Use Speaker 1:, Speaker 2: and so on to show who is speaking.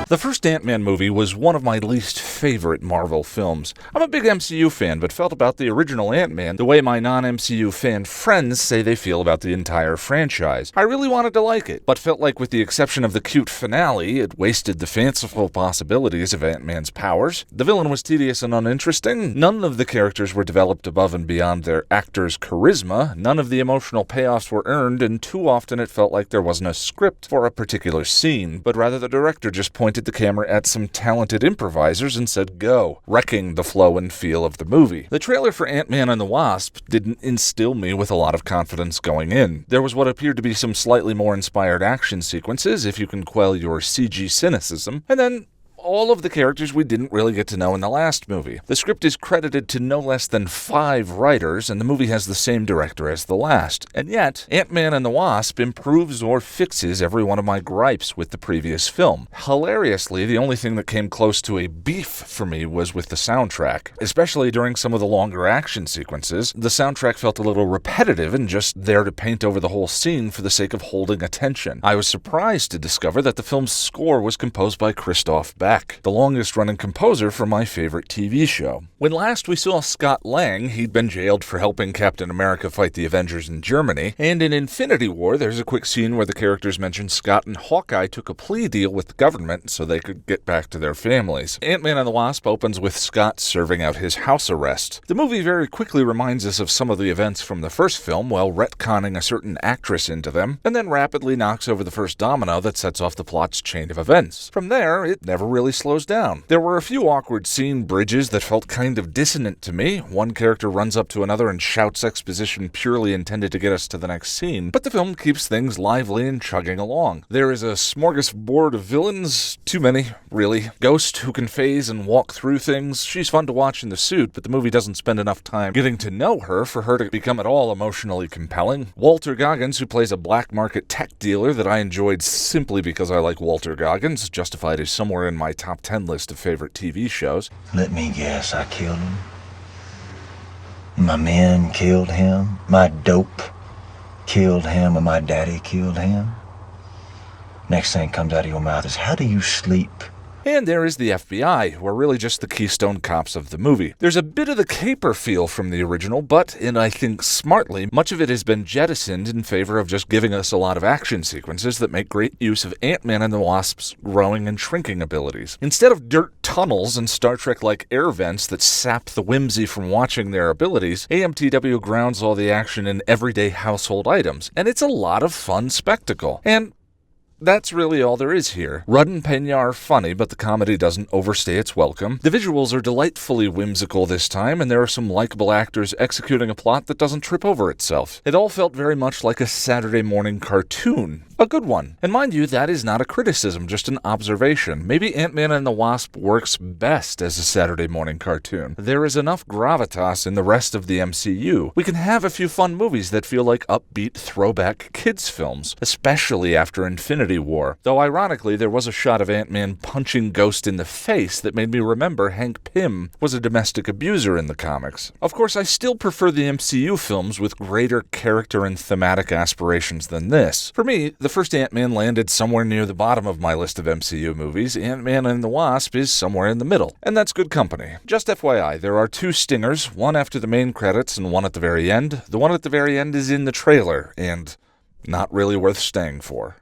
Speaker 1: The first Ant-Man movie was one of my least favorite Marvel films. I'm a big MCU fan, but felt about the original Ant-Man the way my non-MCU fan friends say they feel about the entire franchise. I really wanted to like it, but felt like with the exception of the cute finale, it wasted the fanciful possibilities of Ant-Man's powers. The villain was tedious and uninteresting. None of the characters were developed above and beyond their actors' charisma. None of the emotional payoffs were earned, and too often it felt like there wasn't a script for a particular scene, but rather the director just pointed the camera at some talented improvisers and said go, wrecking the flow and feel of the movie. The trailer for Ant-Man and the Wasp didn't instill me with a lot of confidence going in. There was what appeared to be some slightly more inspired action sequences, if you can quell your CG cynicism, and then all of the characters we didn't really get to know in the last movie. The script is credited to no less than 5 writers, and the movie has the same director as the last. And yet, Ant-Man and the Wasp improves or fixes every one of my gripes with the previous film. Hilariously, the only thing that came close to a beef for me was with the soundtrack. Especially during some of the longer action sequences, the soundtrack felt a little repetitive and just there to paint over the whole scene for the sake of holding attention. I was surprised to discover that the film's score was composed by Christoph Beck, the longest-running composer for my favorite TV show. When last we saw Scott Lang, he'd been jailed for helping Captain America fight the Avengers in Germany, and in Infinity War, there's a quick scene where the characters mention Scott and Hawkeye took a plea deal with the government so they could get back to their families. Ant-Man and the Wasp opens with Scott serving out his house arrest. The movie very quickly reminds us of some of the events from the first film while retconning a certain actress into them, and then rapidly knocks over the first domino that sets off the plot's chain of events. From there, it never really slows down. There were a few awkward scene bridges that felt kind of dissonant to me. One character runs up to another and shouts exposition purely intended to get us to the next scene, but the film keeps things lively and chugging along. There is a smorgasbord of villains, too many, really. Ghost, who can phase and walk through things. She's fun to watch in the suit, but the movie doesn't spend enough time getting to know her for her to become at all emotionally compelling. Walter Goggins, who plays a black market tech dealer that I enjoyed simply because I like Walter Goggins, justified as somewhere in my top 10 list of favorite TV shows.
Speaker 2: Let me guess, I killed him. My men killed him. My dope killed him, and my daddy killed him. Next thing comes out of your mouth is, how do you sleep?
Speaker 1: And there is the FBI, who are really just the keystone cops of the movie. There's a bit of the caper feel from the original, but, and I think smartly, much of it has been jettisoned in favor of just giving us a lot of action sequences that make great use of Ant-Man and the Wasp's growing and shrinking abilities. Instead of dirt tunnels and Star Trek-like air vents that sap the whimsy from watching their abilities, AMTW grounds all the action in everyday household items, and it's a lot of fun spectacle. And that's really all there is here. Rudd and Pena are funny, but the comedy doesn't overstay its welcome. The visuals are delightfully whimsical this time, and there are some likable actors executing a plot that doesn't trip over itself. It all felt very much like a Saturday morning cartoon. A good one. And mind you, that is not a criticism, just an observation. Maybe Ant-Man and the Wasp works best as a Saturday morning cartoon. There is enough gravitas in the rest of the MCU. We can have a few fun movies that feel like upbeat throwback kids films, especially after Infinity War. Though ironically, there was a shot of Ant-Man punching Ghost in the face that made me remember Hank Pym was a domestic abuser in the comics. Of course, I still prefer the MCU films with greater character and thematic aspirations than this. For me, the first Ant-Man landed somewhere near the bottom of my list of MCU movies. Ant-Man and the Wasp is somewhere in the middle, and that's good company. Just FYI, there are 2 stingers, one after the main credits and one at the very end. The one at the very end is in the trailer, and not really worth staying for.